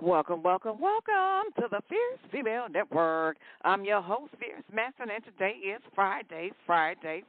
Welcome, welcome, welcome to the Fierce Female Network. I'm your host, Fierce Manson, and today is Friday,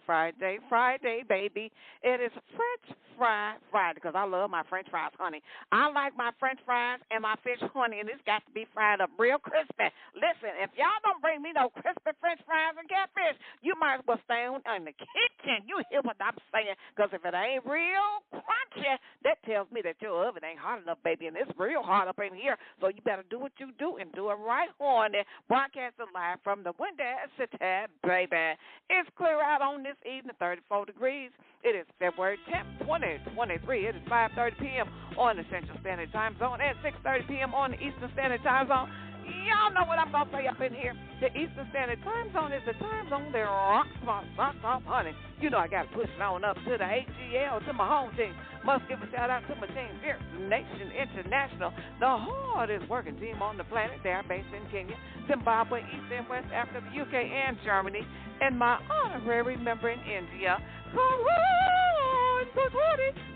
baby. It is French Fry Friday because I love my French fries, honey. I like my French fries and my fish, honey, and it's got to be fried up real crispy. Listen, if y'all don't bring me no crispy French fries and catfish, you might as well stay in the kitchen. You hear what I'm saying? Because if it ain't real crunchy, that tells me that your oven ain't hot enough, baby, and it's real hot up in here. So you better do what you do and do it right, honey. Broadcasting live from the window city, baby. It's clear out on this evening, 34 degrees. It is February 10th, 2023. It is 5:30 p.m. on the Central Standard Time Zone and 6:30 p.m. on the Eastern Standard Time Zone. Y'all know what I'm going to say up in here. The Eastern Standard Time Zone is the time zone that rocks my socks off, honey. You know I got to push it on up to the AGL, to my home team. Must give a shout-out to my team, Fierce Nation International, the hardest working team on the planet. They are based in Kenya, Zimbabwe, East and West Africa, the UK, and Germany. And my honorary member in India,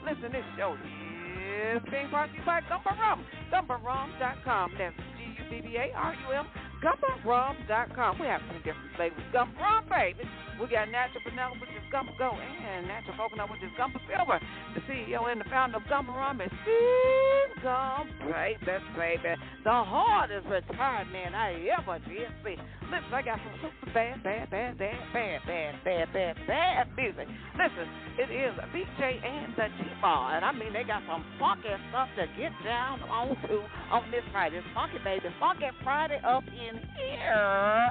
listen, this show is being brought to you by Gumba Rum, GumbaRum.com. That's GUBBARUM, GumbaRum.com. We have some different flavors. Gumba Rum, baby. We got natural vanilla, which is Gumba Go, and natural coconut, which is Gumba Silver. The CEO and the founder of Gumba Rum is Steve Gumba, baby. The hardest retired man I ever did see. Listen, I got some super bad music. Listen, it is BJ and the Diva, and I mean they got some funky stuff to get down onto on this Friday. It's funky, baby. Funky Friday up in here.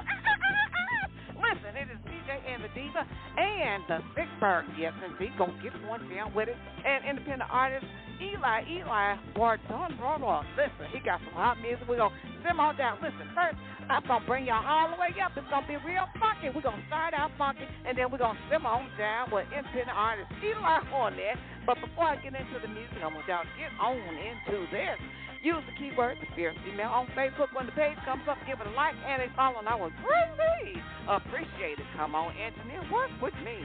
Listen, it is BJ and the Diva and the Vicksburg. Yes, indeed. Go get one down with it. And independent artist Eli Bordonaro. Listen, he got some hot music. We're going to send on down. Listen, first, I'm going to bring y'all all the way up. It's going to be real funky. We're going to start out funky, and then we're going to simmer on down with independent artist Eli on there. But before I get into the music, I want y'all to get on into this. Use the keyword, the Fierce Female, on Facebook. When the page comes up, give it a like and a follow, and I would greatly appreciate it. Come on, engineer, work with me.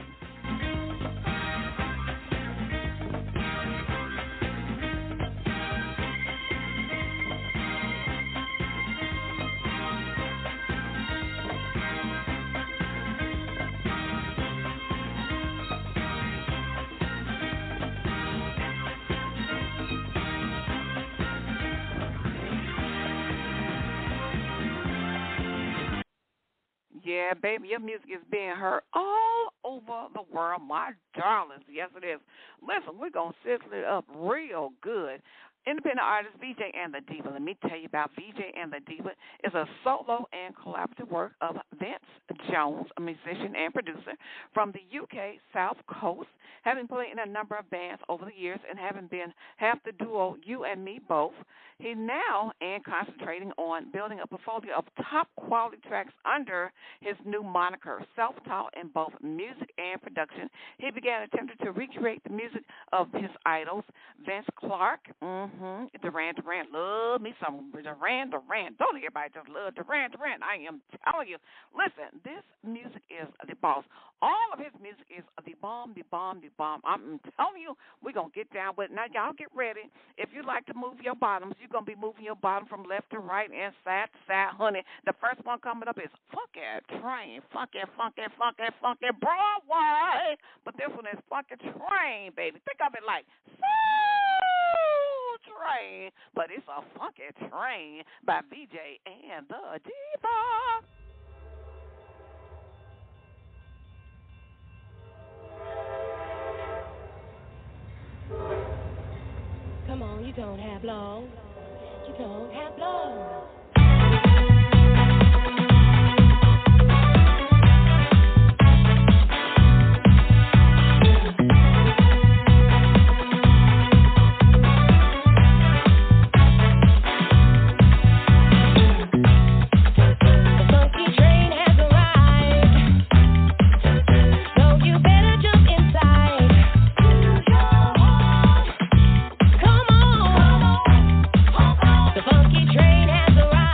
Yeah, baby, your music is being heard all over the world, my darlings. Yes, it is. Listen, we're going to sizzle it up real good. Independent artist VJ and the Diva. Let me tell you about VJ and the Diva. It's a solo and collaborative work of Vince Jones, a musician and producer from the UK South Coast, having played in a number of bands over the years and having been half the duo You and Me Both. He now and concentrating on building a portfolio of top quality tracks under his new moniker, self-taught in both music and production. He began attempting to recreate the music of his idols, Vince Clarke, Duran Duran. Love me some Duran Duran. Don't everybody just love Duran Duran. I am telling you. Listen, this music is the boss. All of his music is the bomb. I'm telling you, we're going to get down with it. Now, y'all get ready. If you like to move your bottoms, you're going to be moving your bottom from left to right and side to side, honey. The first one coming up is Funky Train. Funky Broadway. But this one is Funky Train, baby. Think of it like Soul Train. But it's a Funky Train by VJ and the Diva. Come on, you don't have long. You don't have long. The funky train has arrived.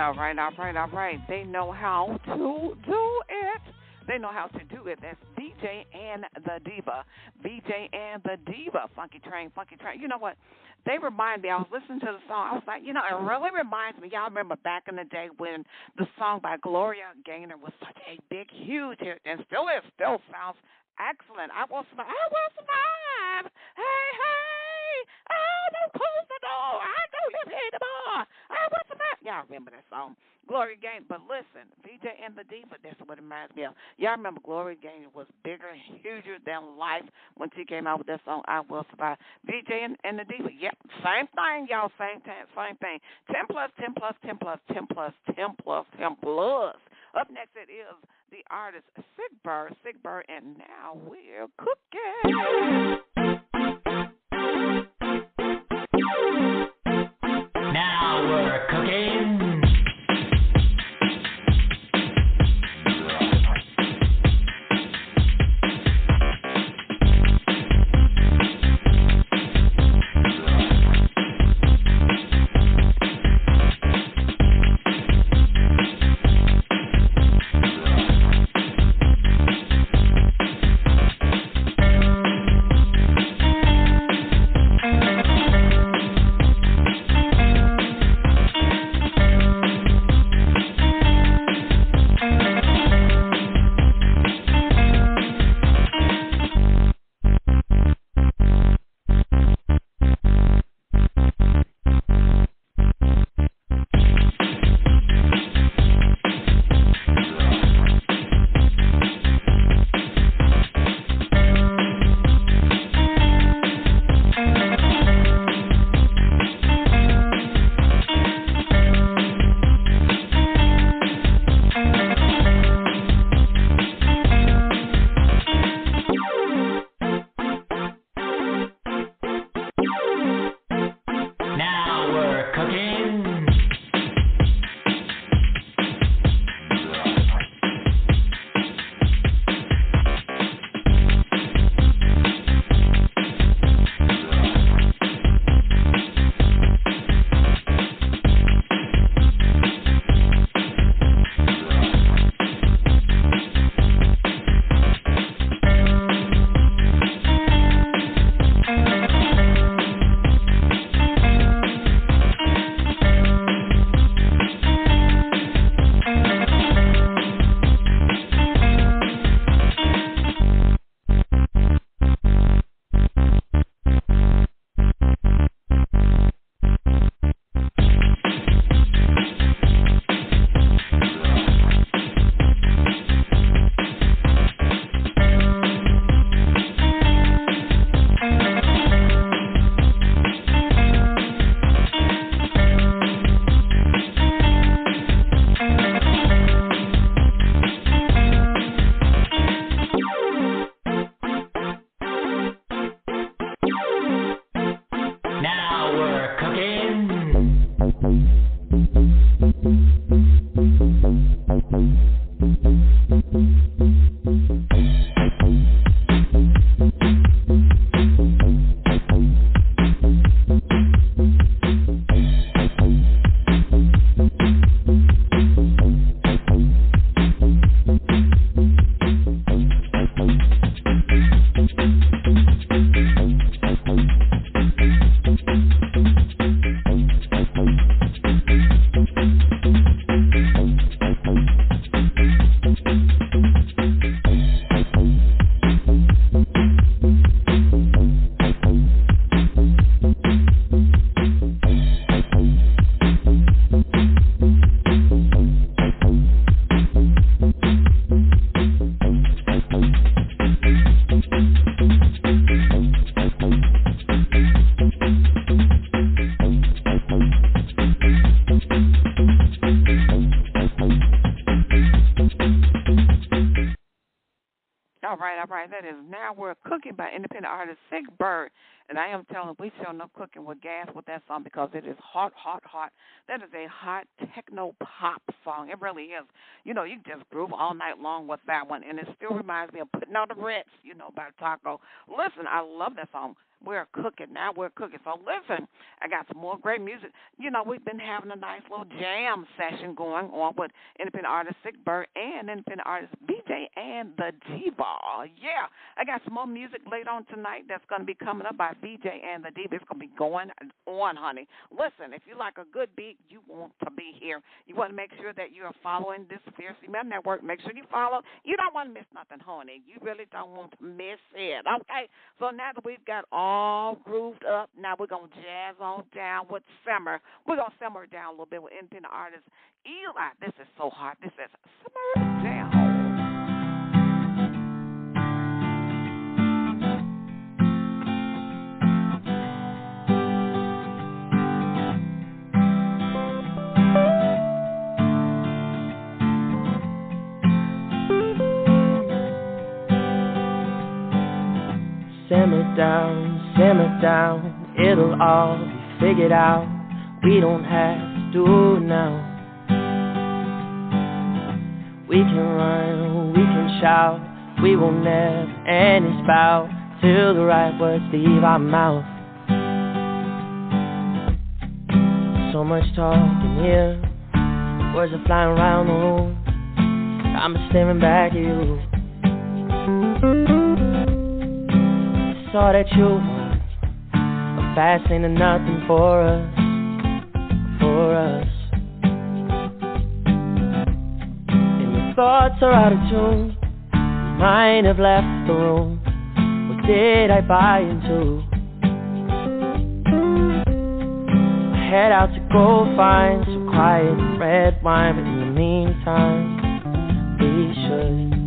All right, all right, all right. They know how to do it. They know how to do it. That's BJ and the Diva. BJ and the Diva. Funky Train, Funky Train. You know what? They remind me. I was listening to the song. I was like, it really reminds me. Y'all remember back in the day when the song by Gloria Gaynor was such a big, huge hit, and still is. Still sounds excellent. I will survive. I will survive. Hey, hey. Oh, don't close the door. I don't live here anymore. I will survive. Y'all remember that song. Gloria Gaynor. But listen, BJ and the Diva, that's what it reminds me of. Y'all remember Gloria Gaynor was bigger and huger than life when she came out with that song, I Will Survive. BJ and the Diva, yep, same thing, y'all, same thing. 10 plus, 10 plus, 10 plus, 10 plus, 10 plus, 10 plus. Up next it is the artist Sick Bird, and now we're cooking. Now we're cooking. All right. That is Now We're Cooking by independent artist Sick Bird. And I am telling you, we show no cooking with gas with that song because it is hot, hot, hot. That is a hot techno pop song. It really is. You know, you can just groove all night long with that one. And it still reminds me of Putting on the Ritz, by Taco. Listen, I love that song. We're cooking now. We're cooking. So listen, I got some more great music. You know, we've been having a nice little jam session going on with independent artist Sick Bird and independent artist BJ and the Diva. Yeah, I got some more music later on tonight that's going to be coming up by BJ and the Diva. It's going to be going on, honey. Listen, if you like a good beat, you want to be here. You want to make sure that you are following this Fierce Female Network. Make sure you follow. You don't want to miss nothing, honey. You really don't want to miss it. Okay, so now that we've got all grooved up, now we're going to jazz on down with Simmer. We're going to simmer down a little bit with independent artist Eli. This is so hot. This is Simmer Down. Simmer down, it'll all be figured out. We don't have to do it now. We can run, we can shout, we will never end this bout till the right words leave our mouth. So much talking here, words are flying around the room. I'm just staring back at you. Saw that you were fast ain't nothing for us. And your thoughts are out of tune. Might have left the room. What did I buy into? I head out to go find some quiet red wine, but in the meantime, we should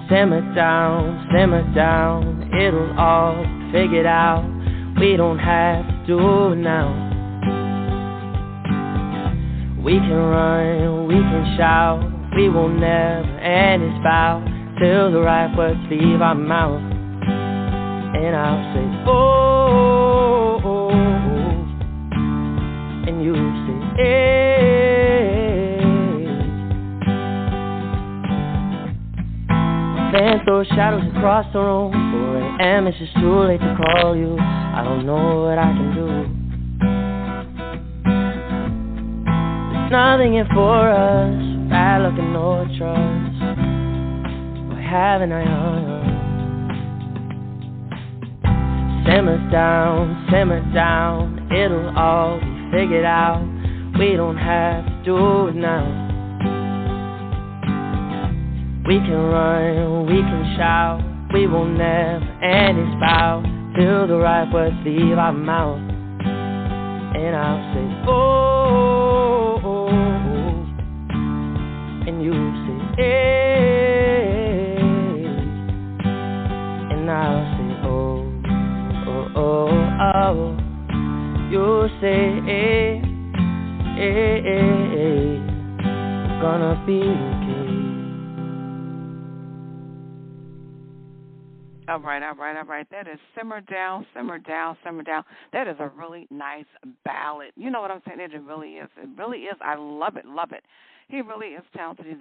simmer down, it'll all be figured out. We don't have to do it now. We can run, we can shout, we will never end this bout till the right words leave our mouth. And I'll say, oh, oh, oh. And you say, Then throw shadows across the room. 4 a.m. it's just too late to call you. I don't know what I can do. There's nothing in for us. Bad luck and no trust. Why haven't I hung on? Simmer down, it'll all be figured out. We don't have to do it now. We can run, we can shout, we will never end this bout till the right words leave our mouth. And I'll say, oh, oh, oh. And you say, hey. And I'll say, oh, oh, oh, oh. You say, hey, hey, hey, hey. We're gonna be okay. All right. That is Simmer Down. That is a really nice ballad. You know what I'm saying? It really is. I love it. He really is talented. He's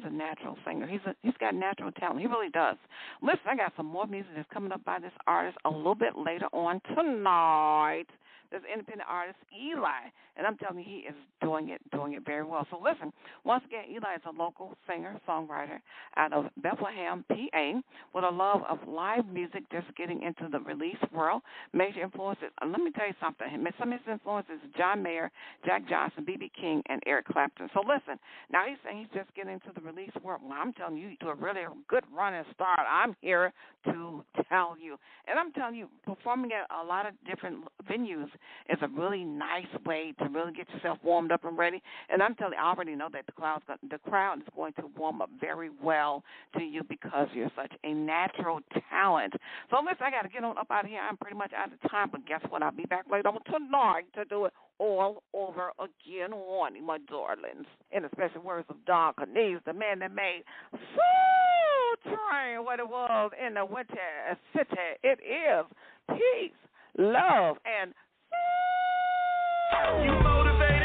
a natural singer. He's got natural talent. He really does. Listen, I got some more music that's coming up by this artist a little bit later on tonight. This independent artist, Eli. And I'm telling you, he is doing it very well. So listen, once again, Eli is a local singer, songwriter out of Bethlehem, PA, with a love of live music, just getting into the release world. Major influences, let me tell you something. Some of his influences, John Mayer, Jack Johnson, B.B. King, and Eric Clapton. So listen, now he's saying he's just getting into the release world. Well, I'm telling you, to a really good run and start. I'm here to tell you. And I'm telling you, performing at a lot of different venues is a really nice way to really get yourself warmed up and ready. And I'm telling you, I already know that the crowd is going to warm up very well to you because you're such a natural talent. So listen, I got to get on up out of here. I'm pretty much out of time, but guess what? I'll be back later on tonight to do it all over again, warning my darlings. In the special words of Don Canese, the man that made Soul Train what it was in the winter city. It is peace, love, and you motivate